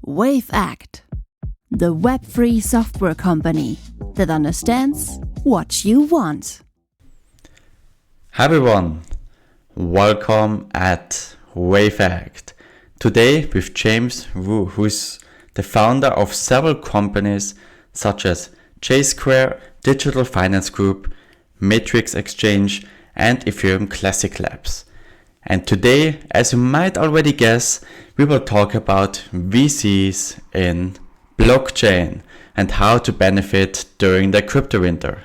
Wavect, the web-free software company that understands what you want. Hi everyone, welcome at Wavect. Today with James Wu, who is the founder of several companies such as Jsquare, Digital Finance Group, Matrix Exchange, and Ethereum Classic Labs. And today, as you might already guess, we will talk about VCs in blockchain and how to benefit during the crypto winter.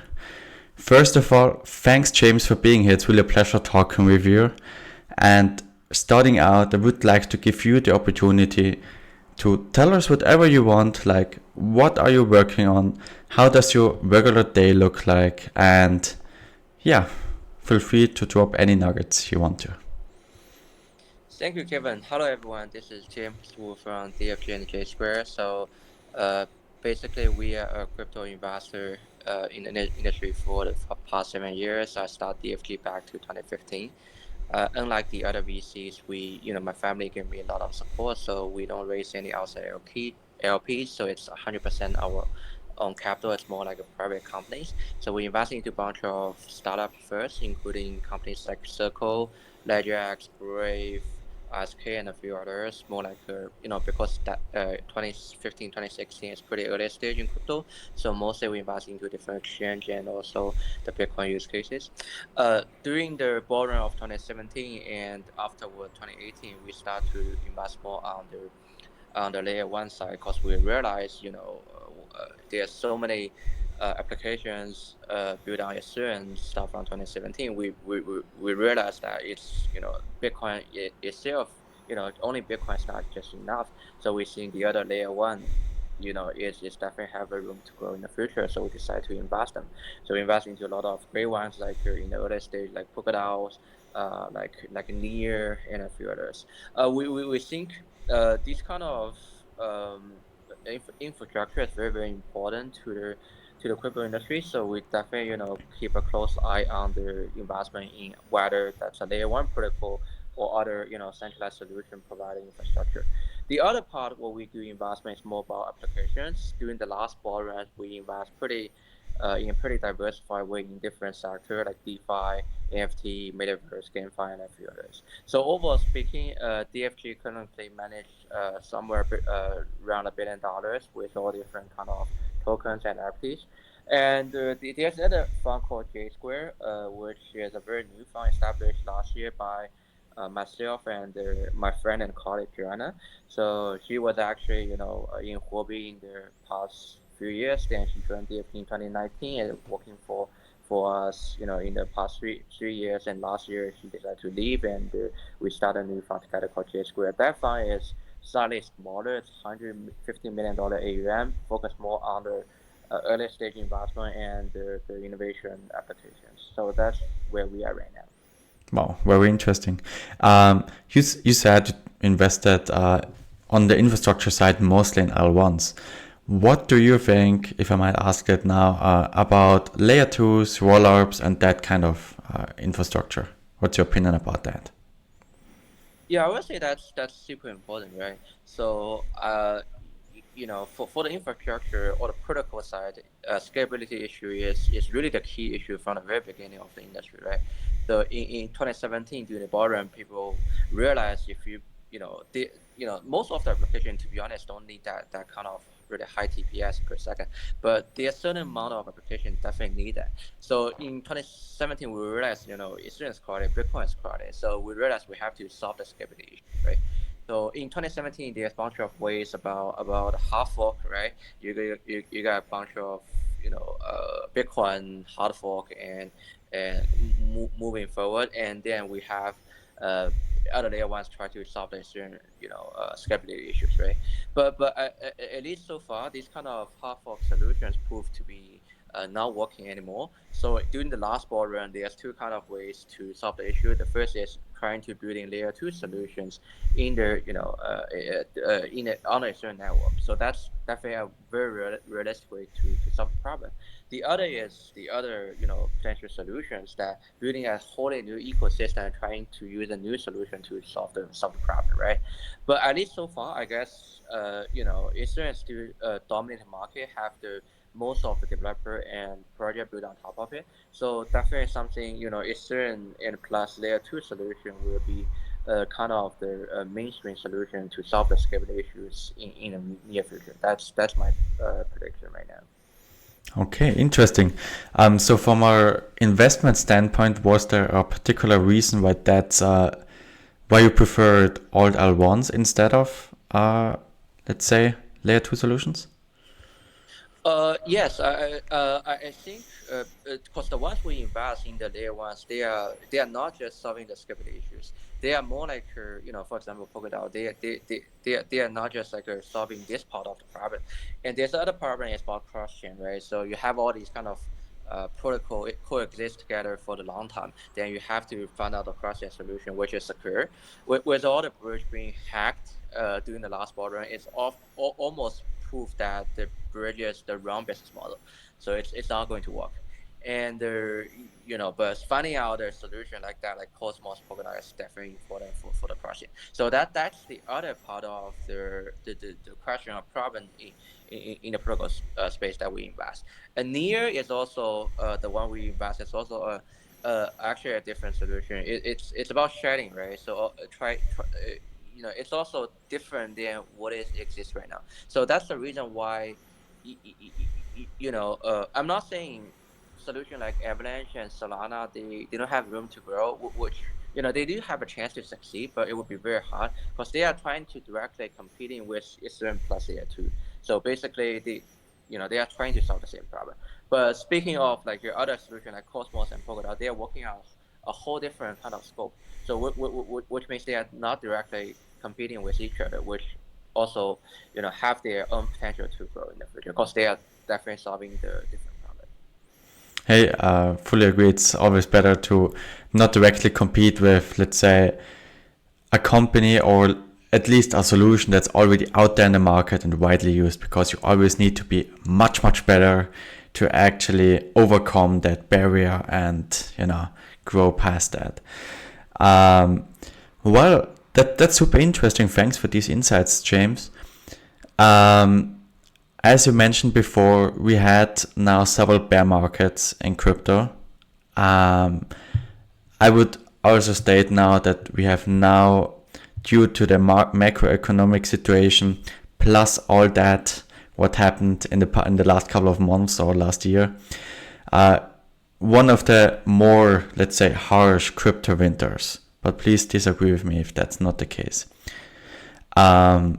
First of all, thanks James for being here. It's really a pleasure talking with you. And starting out, I would like to give you the opportunity to tell us whatever you want, like what are you working on, how does your regular day look like, and yeah, feel free to drop any nuggets you want to. Thank you, Kevin. Hello, everyone. This is James Wu from DFG and Jsquare. So, basically, we are a crypto investor in the industry for the past 7 years. I started DFG back to 2015. Unlike the other VCs, my family gave me a lot of support, so we don't raise any outside LPs. So it's 100% our own capital. It's more like a private companies. So we invest into a bunch of startups first, including companies like Circle, LedgerX, Brave, Jsquare, and a few others, more like, because that 2015, 2016 is pretty early stage in crypto. So mostly we invest into different exchange and also the Bitcoin use cases. During the bull run of 2017 and afterward 2018, we start to invest more on the layer one side because we realize, there's so many applications built on Ethereum stuff from 2017. We realized that it's Bitcoin itself, only Bitcoin is not just enough. So we think the other layer one, is definitely have a room to grow in the future. So we decided to invest them. So we invest into a lot of great ones like in the early stage like Polkadot, like Near and a few others. We think this kind of infrastructure is very, very important to the crypto industry. So we definitely keep a close eye on the investment in whether that's a layer one protocol or other centralized solution providing infrastructure. The other part where we do investment is more about applications. During the last bull run, we invest in a pretty diversified way in different sectors like DeFi, NFT, Metaverse, GameFi, and a few others. So overall speaking, DFG currently manage somewhere around $1 billion with all different kind of tokens and NFTs. And there's another fund called Jsquare, which is a very new fund established last year by myself and my friend and colleague Joanna. So she was actually in Huobi in the past few years. Then she joined DFG in 2019 and working for us in the past three years. And last year she decided to leave, and we started a new fund together called Jsquare. That fund is slightly smaller. It's $150 million AUM, focused more on the early stage investment and the innovation applications. So that's where we are right now. Wow, very interesting. You said you invested on the infrastructure side mostly in L1s. What do you think, if I might ask it now, about layer 2s, rollups, and that kind of infrastructure? What's your opinion about that? Yeah, I would say that's super important, right? So, for the infrastructure or the protocol side, scalability issue is really the key issue from the very beginning of the industry, right? So in 2017, during the bull run, people realized if most of the application, to be honest, don't need that kind of really high TPS per second, but there's a certain amount of application definitely need that. So in 2017, we realized, Ethereum is crowded, Bitcoin is crowded. So we realized we have to solve the scalability issue, right? So in 2017, there's a bunch of ways about hard fork, right? You got a bunch of Bitcoin hard fork and moving forward, and then we have other layer ones try to solve the scalability issues, right? But at least so far, these kind of hard fork solutions prove to be not working anymore. So during the last bull run, there's two kind of ways to solve the issue. The first is trying to building layer 2 solutions in the on a certain network. So that's definitely a very realistic way to solve the problem. The other is the other potential solutions that building a wholly new ecosystem and trying to use a new solution to solve the problem, right? But at least so far, I guess Ethereum still dominant market, have the most of the developer and project built on top of it. So definitely something Ethereum and plus layer 2 solution will be kind of the mainstream solution to solve the scalability issues in the near future. That's my prediction right now. Okay, interesting. So from our investment standpoint, was there a particular reason why you preferred alt L1s instead of let's say layer 2 solutions? Yes, I think because the ones we invest in the layer ones, they are not just solving the scalability issues. They are more like for example, Polkadot. They are not just like solving this part of the problem, and there's other problem is about cross chain, right? So you have all these kind of protocol coexist together for the long time. Then you have to find out the cross chain solution, which is secure. With all the bridge being hacked during the last bull run, it's almost proof that the bridge is the wrong business model, so it's not going to work. And but finding out a solution like that, like Cosmos Polkadot, is definitely important for the project. So that's the other part of the question or problem in the protocol space that we invest. And Near is also the one we invest. It's also actually a different solution. It's about sharing, right? So it's also different than what exists right now. So that's the reason why I'm not saying solution like Avalanche and Solana, they don't have room to grow, which they do have a chance to succeed, but it would be very hard because they are trying to directly competing with Ethereum plus layer 2. So basically they are trying to solve the same problem. But speaking of like your other solution like Cosmos and Polkadot, they are working on a whole different kind of scope. So which means they are not directly competing with each other, which also have their own potential to grow in the future because they are definitely solving the different problem. Hey, fully agree. It's always better to not directly compete with, let's say, a company or at least a solution that's already out there in the market and widely used, because you always need to be much, much better to actually overcome that barrier and, grow past that. Well, that's super interesting. Thanks for these insights, James. As you mentioned before, we had now several bear markets in crypto. I would also state now that we have now, due to the macroeconomic situation, plus all that what happened in the last couple of months or last year, one of the more, let's say, harsh crypto winters. But please disagree with me if that's not the case. How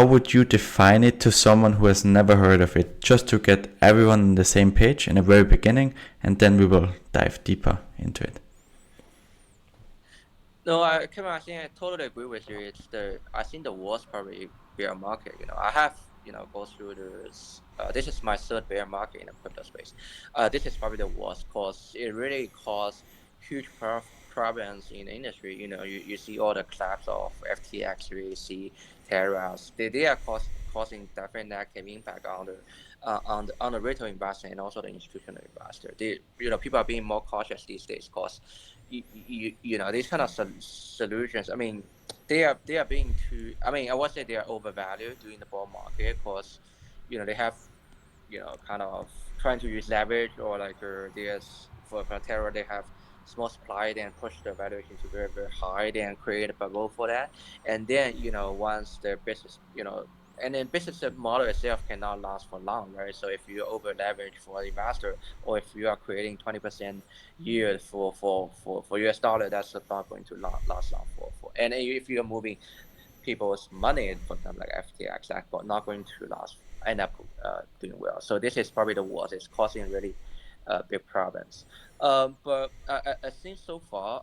would you define it to someone who has never heard of it, just to get everyone on the same page in the very beginning, and then we will dive deeper into it? No, Kevin, I think I totally agree with you. I think the worst probably bear market. I have go through this. This is my third bear market in the crypto space. This is probably the worst because it really caused huge problems in the industry. You see all the collapse of FTX, you see Terras. They are causing definitely negative impact on the retail investor and also the institutional investor. People are being more cautious these days because these kind of solutions. I mean, they are being too. I mean, I would say they are overvalued during the bull market because they have kind of trying to use leverage or like there's for Terra they have small supply, then push the valuation to very, very high, then create a bubble for that. And then once the business and then business model itself cannot last for long, right? So if you over leverage for the investor, or if you are creating 20% yield for US dollar, that's not going to last long for. And if you're moving people's money, for example, like FTX, that's not going to end up doing well. So this is probably the worst. It's causing really big problems. But I think so far,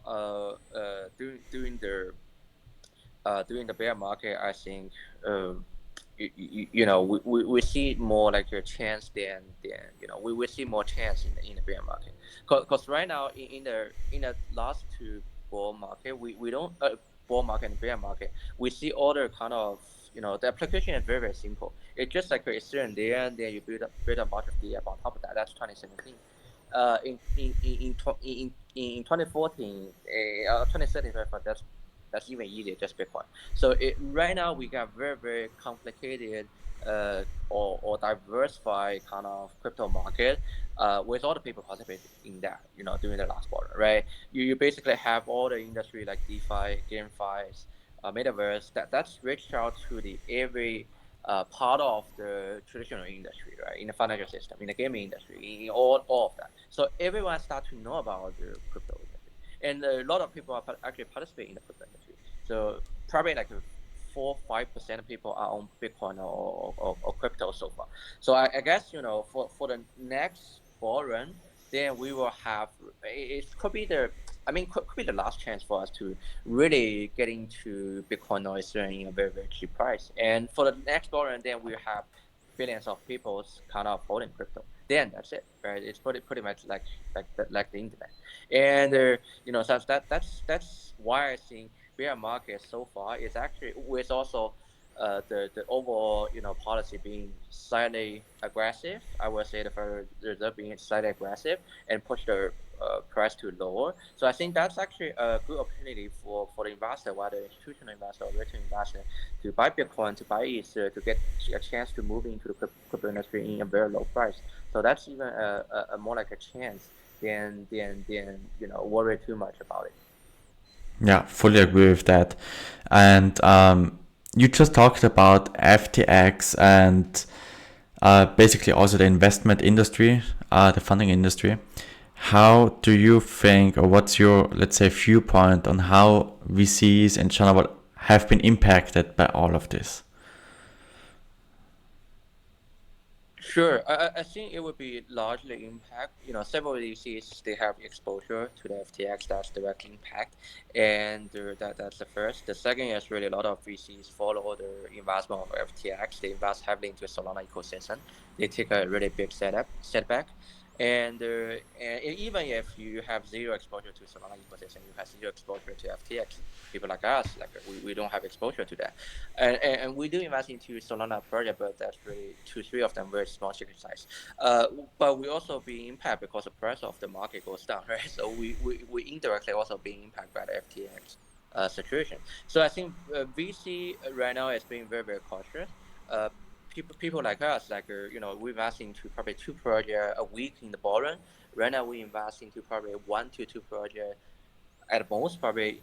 during the bear market, I think we see more like a chance than we see more chance in the bear market because right now in the last two bull market, we don't bull market and bear market. We see all the kind of the application is very very simple. It's just like Ethereum there, and then you build a bunch of the app on top of that. That's 2017. In 2014, 2013, that's even easier, just Bitcoin. So right now we got very very complicated or diversified kind of crypto market with all the people participating in that, during the last quarter, right? You basically have all the industry like DeFi, GameFi, metaverse that's reached out to the every part of the traditional industry, right? In the financial system, in the gaming industry, in all of that. So everyone start to know about the crypto industry, and a lot of people are actually participating in the crypto industry. So probably like 4-5% of people are on Bitcoin or crypto so far. So I guess for the next bull run, then we will have it could be could be the last chance for us to really get into Bitcoin or Ethereum in a very very cheap price. And for the next bull run, then we have billions of people kind of holding crypto. Then that's it, right? It's pretty much like the internet. And so that's why I think bear market so far is actually with also the overall policy being slightly aggressive. I would say the Federal Reserve being slightly aggressive and push the price to lower. So I think that's actually a good opportunity for the investor, whether institutional investor or retail investor, to buy Bitcoin, to buy Ether, to get a chance to move into the crypto industry in a very low price. So that's even a more like a chance than worry too much about it. Yeah, fully agree with that. And you just talked about FTX and basically also the investment industry, the funding industry. How do you think, or what's your, let's say, viewpoint on how VCs in general have been impacted by all of this? Sure, I think it would be largely impact. Several VCs they have exposure to the FTX, that's direct impact, and that's the first. The second is really a lot of VCs follow the investment of FTX. They invest heavily into Solana ecosystem. They take a really big setback, and even if you have zero exposure to Solana ecosystem, you have zero exposure to FTX. People like us, like we don't have exposure to that, and we do invest into Solana project, but that's really 2-3 of them very small ticket size. But we also being impacted because the price of the market goes down, right? So we indirectly also being impacted by the FTX situation. So I think VC right now is being very very cautious. People like us, like we invest into probably 2 projects a week in the bull run. Right now we invest into probably 1 to 2 projects at most, probably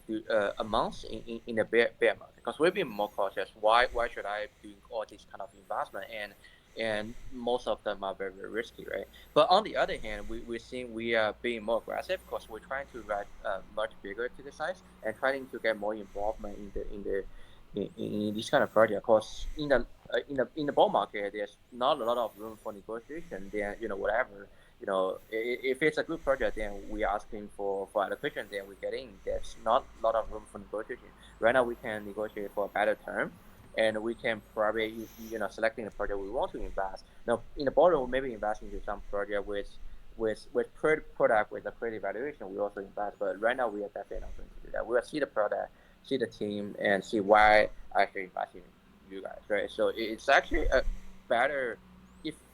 a month in the bear market, because we've been more cautious. Why should I do all this kind of investment, and most of them are very very risky, right? But on the other hand, we're seeing we are being more aggressive because we're trying to write much bigger to the size and trying to get more involvement in this kind of project. Because in the bull market, there's not a lot of room for negotiation. Then whatever. If it's a good project, then we are asking for allocation, then we get in. There's not a lot of room for negotiation. Right now, we can negotiate for a better term, and we can probably, selecting the project we want to invest. Now, in the borrow, maybe invest into some project with product with a credit valuation, we also invest. But right now, we are definitely not going to do that. We will see the product, see the team, and see why I should invest in you guys, right? So it's actually a better.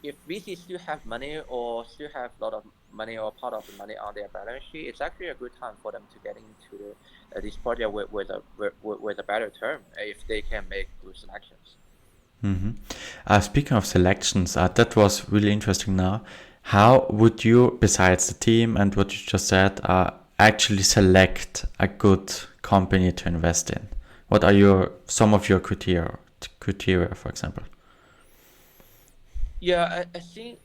If VC still have money or still have a lot of money or part of the money on their balance sheet, it's actually a good time for them to get into this project with a better term if they can make good selections. Speaking of selections, that was really interesting now. How would you, besides the team and what you just said, actually select a good company to invest in? What are some of your criteria, for example? Yeah, I think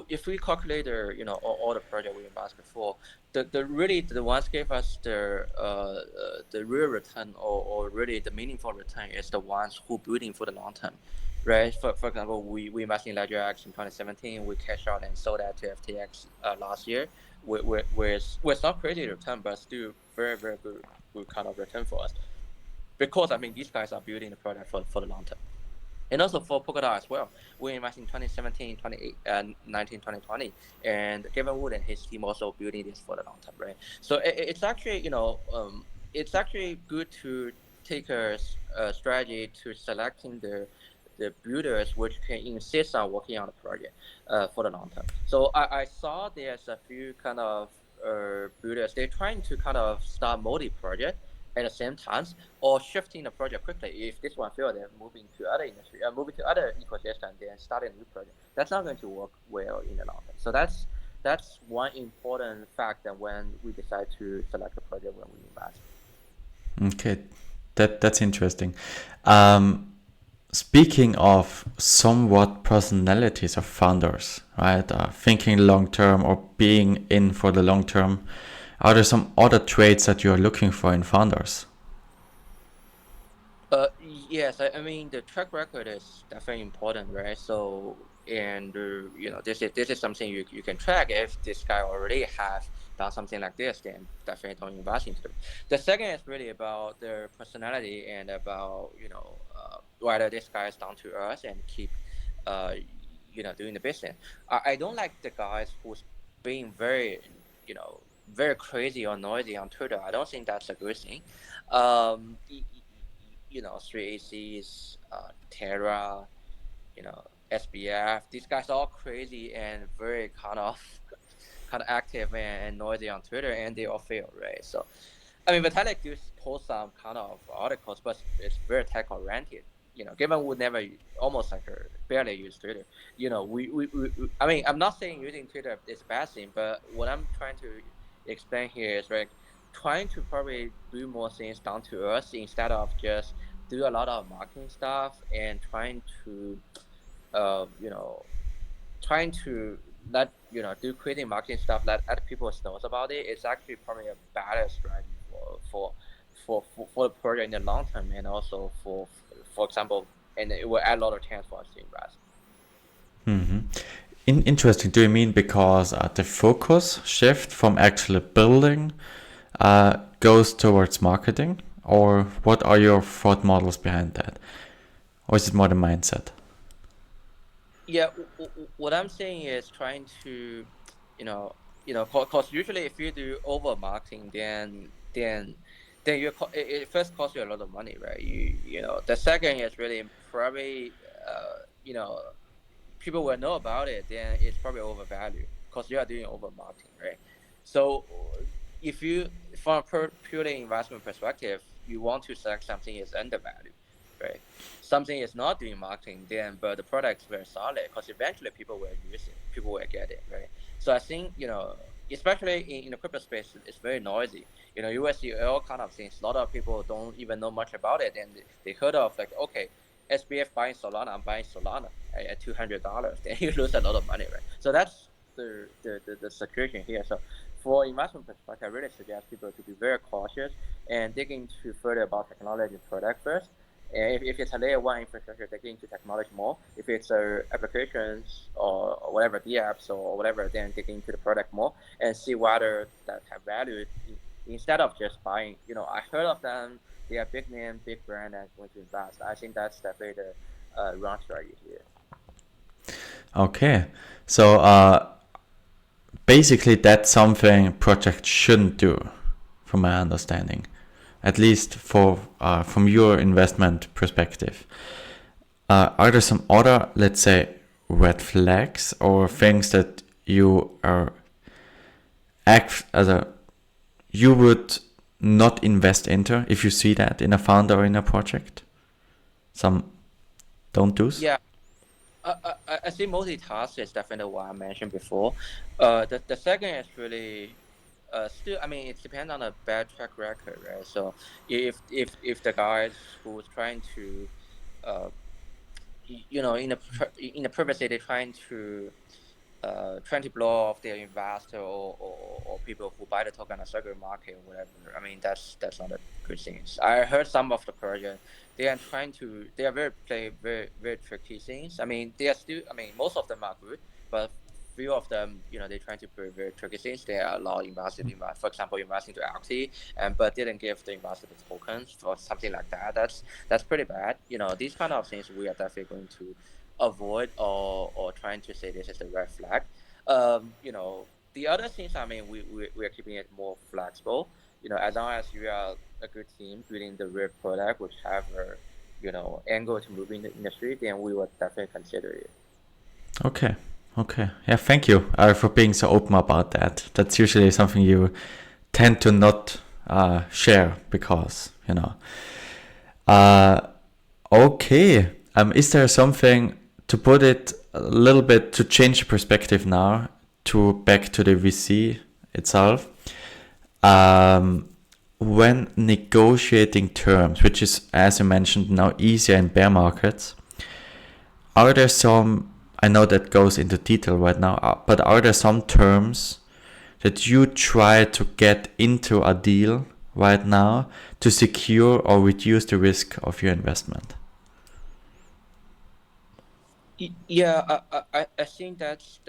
if we calculate all the project we invest before, the ones gave us the real return or really the meaningful return is the ones who building for the long term, right? For example, we invest in LedgerX in 2017. We cash out and sold that to FTX last year with not crazy return, but still very very good kind of return for us, because these guys are building the product for the long term. And also for Polkadot as well, we invested in 2017, 2019, 2020, and Kevin Wood and his team also building this for the long term, right? So it's actually, it's actually good to take a strategy to selecting the builders which can insist on working on the project for the long term. So I saw there's a few kind of builders, they're trying to kind of start multi-project at the same time, or shifting the project quickly. If this one fails, then moving to other industry, moving to other ecosystem, then starting a new project. That's not going to work well in the long term. So that's one important factor when we decide to select a project when we invest. Okay, that's interesting. Speaking of somewhat personalities of founders, right? Thinking long term or being in for the long term, are there some other traits that you are looking for in founders? Yes, I mean the track record is definitely important, right? So, and this is something you can track. If this guy already has done something like this, then definitely don't invest into it. The second is really about their personality and about whether this guy is down to earth and keep doing the business. I don't like the guys who's being very very crazy or noisy on Twitter. I don't think that's a good thing. Um, 3ACs, Terra, SBF. These guys are all crazy and very kind of active and noisy on Twitter, and they all fail, right? So, I mean, Vitalik does post some kind of articles, but it's very tech oriented. Given we never almost like barely use Twitter. I mean, I'm not saying using Twitter is a bad thing, but what I'm trying to explain here is like trying to probably do more things down to earth instead of just do a lot of marketing stuff and uh, you know, trying to let do crazy marketing stuff, let other people knows about it. It's actually probably a better strategy for the project in the long term, and also for example, and it will add a lot of chance for us to invest. Interesting. Do you mean because the focus shift from actually building goes towards marketing, or what are your thought models behind that, or is it more the mindset? Yeah, what I'm saying is trying to, cause usually if you do over marketing, then it first costs you a lot of money, right? The second is really probably, you know, people will know about it, then it's probably overvalued because you are doing over marketing, right? So if you, from a purely investment perspective, you want to select something is undervalued, right? Something is not doing marketing, then but the product is very solid because eventually people will use it, people will get it, right? So I think especially in the crypto space, it's very noisy. You will see all kind of things. A lot of people don't even know much about it, and they heard of like, okay, SBF buying Solana, I'm buying Solana at $200, then you lose a lot of money, right? So that's the situation here. So for investment perspective, I really suggest people to be very cautious and dig into further about technology and product first. And if it's a layer one infrastructure, dig into technology more. If it's applications or whatever, the apps or whatever, then dig into the product more and see whether that have value instead of just buying. I heard of them. They are big name, big brand, and going to invest. I think that's definitely the wrong strategy here. Okay, so basically that's something projects shouldn't do, from my understanding, at least for from your investment perspective. Are there some other, let's say, red flags or things that you are you would not invest into if you see that in a fund or in a project? Some don't do's? Yeah, I see multitask is definitely what I mentioned before. The second is really still. I mean, it depends on a bad track record, right? So if the guys who's trying to, uh, in the privacy, they're trying to blow off their investor or people who buy the token on the secondary market or whatever. I mean, that's not a good thing. I heard some of the project, they are very play very very tricky things. I mean, they are still. I mean, most of them are good, but few of them, they're trying to prove very tricky things. They allow investors to invest, for example, investing to equity, but didn't give the investor the tokens or something like that. That's pretty bad. These kind of things we are definitely going to avoid or trying to say this is a red flag. The other things, I mean, we are keeping it more flexible. As long as you are a good team building the real product, which have a angle to move in the industry, then we would definitely consider it. Okay. Yeah, thank you for being so open about that. That's usually something you tend to not share because, okay. Is there something to put it a little bit to change the perspective now to back to the VC itself? When negotiating terms, which is, as you mentioned, now easier in bear markets, are there some, I know that goes into detail right now, but are there some terms that you try to get into a deal right now to secure or reduce the risk of your investment? Yeah, I think that's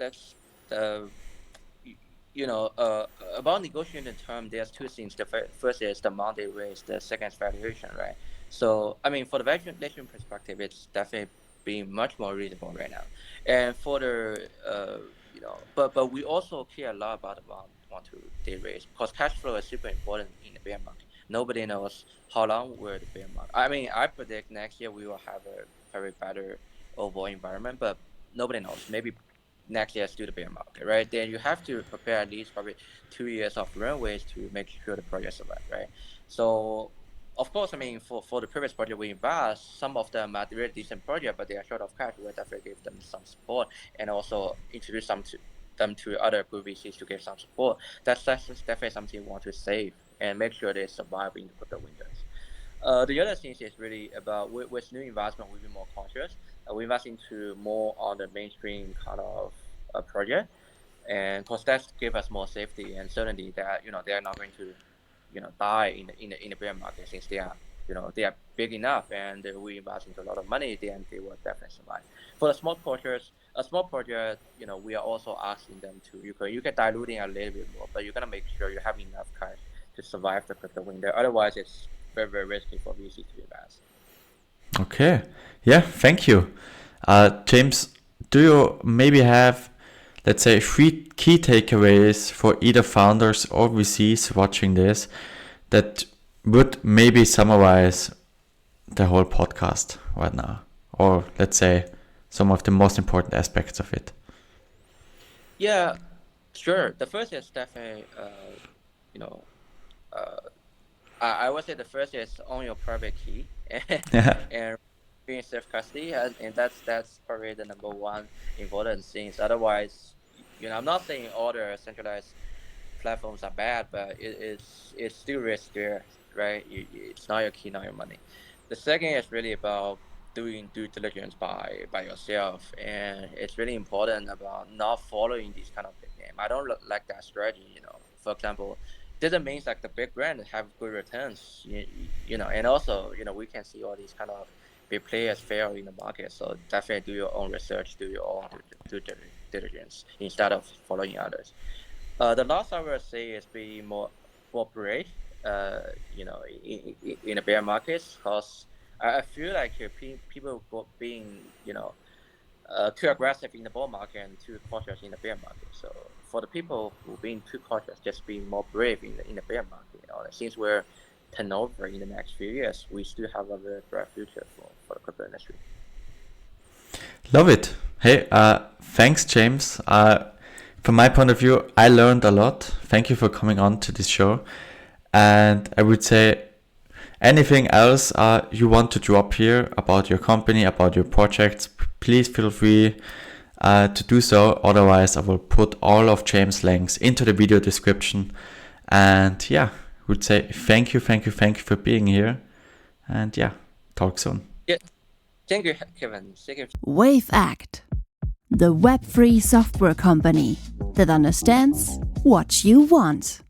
about negotiating the term. There's two things. The first is the amount they raise. The second is valuation, right? So I mean, for the valuation perspective, it's definitely being much more reasonable right now. And for the but we also care a lot about the amount they raise because cash flow is super important in the bear market. Nobody knows how long will the bear market. I mean, I predict next year we will have a very better overall environment, but nobody knows. Maybe next year still the bear market, right? Then you have to prepare at least probably 2 years of runways to make sure the project survives, right? So, of course, I mean, for the previous project we invest, some of them are really decent project, but they are short of cash. We'll definitely give them some support and also introduce them to other good VCs to give some support. That's definitely something we want to save and make sure they survive in the crypto windows. The other thing is really about with new investment, we'll be more cautious. We invest into more on the mainstream kind of project, and because that gives us more safety and certainty that they are not going to die in the bear market since they are big enough and we invest into a lot of money, then they will definitely survive. For the small projects, we are also asking them to you can dilute in a little bit more, but you're gonna make sure you have enough cash to survive the crypto window. Otherwise, it's very, very risky for VC to invest. Okay. Yeah, thank you. James, do you maybe have, let's say, 3 key takeaways for either founders or VCs watching this that would maybe summarize the whole podcast right now? Or let's say some of the most important aspects of it. Yeah, sure. The first is definitely, I would say the first is own your private key and being self custody, and that's probably the number one important things. Otherwise, I'm not saying all the centralized platforms are bad, but it's still risk there, right? It's not your key, not your money. The second is really about doing due diligence by yourself, and it's really important about not following these kind of big name. I don't like that strategy. For example, doesn't mean like the big brand have good returns, and also we can see all these kind of big players fail in the market. So definitely do your own research, do your own due diligence instead of following others. The last I would say is be more brave, in a bear market, because I feel like people being too aggressive in the bull market and too cautious in the bear market. So for the people who being too cautious, just being more brave in the bear market. Since we're turnover in the next few years, we still have a very bright future for the crypto industry. Love it. Hey, thanks, James. From my point of view, I learned a lot. Thank you for coming on to this show. And I would say anything else you want to drop here about your company, about your projects, please feel free to do so. Otherwise, I will put all of James' links into the video description. And yeah, would say thank you for being here. And yeah, talk soon. Yeah, thank you, Kevin. Thank you. Wavect, the web-free software company that understands what you want.